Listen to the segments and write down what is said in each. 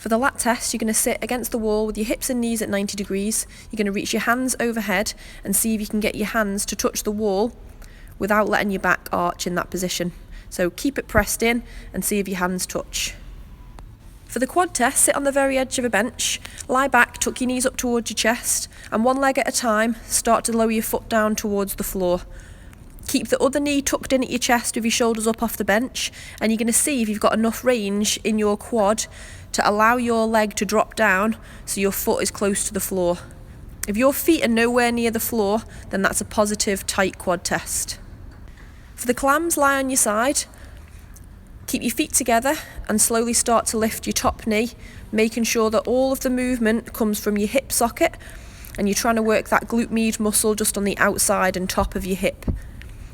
For the lat test, you're going to sit against the wall with your hips and knees at 90 degrees. You're going to reach your hands overhead and see if you can get your hands to touch the wall without letting your back arch in that position. So keep it pressed in and see if your hands touch. For the quad test, sit on the very edge of a bench, lie back, tuck your knees up towards your chest, and one leg at a time, start to lower your foot down towards the floor. Keep the other knee tucked in at your chest with your shoulders up off the bench, and you're going to see if you've got enough range in your quad to allow your leg to drop down so your foot is close to the floor. If your feet are nowhere near the floor, then that's a positive tight quad test. For the clams, lie on your side. Keep your feet together and slowly start to lift your top knee, making sure that all of the movement comes from your hip socket and you're trying to work that glute med muscle just on the outside and top of your hip.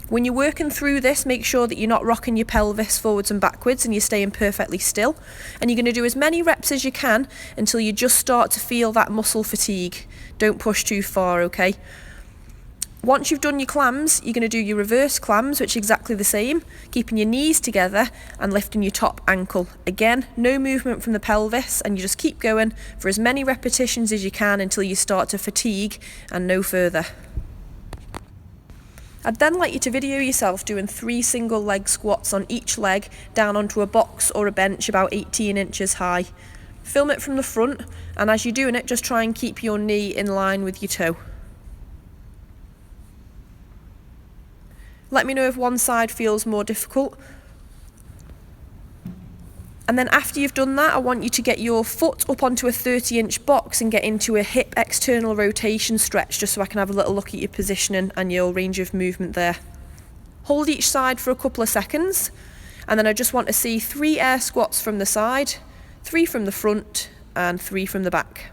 When you're working through this, make sure that you're not rocking your pelvis forwards and backwards and you're staying perfectly still. And you're going to do as many reps as you can until you just start to feel that muscle fatigue. Don't push too far, okay? Once you've done your clams, you're going to do your reverse clams, which is exactly the same, keeping your knees together and lifting your top ankle. Again, no movement from the pelvis, and you just keep going for as many repetitions as you can until you start to fatigue and no further. I'd then like you to video yourself doing 3 single leg squats on each leg down onto a box or a bench about 18 inches high. Film it from the front, and as you're doing it, just try and keep your knee in line with your toe. Let me know if one side feels more difficult. And then after you've done that, I want you to get your foot up onto a 30-inch box and get into a hip external rotation stretch, just so I can have a little look at your positioning and your range of movement there. Hold each side for a couple of seconds, and then I just want to see 3 air squats from the side, 3 from the front, and 3 from the back.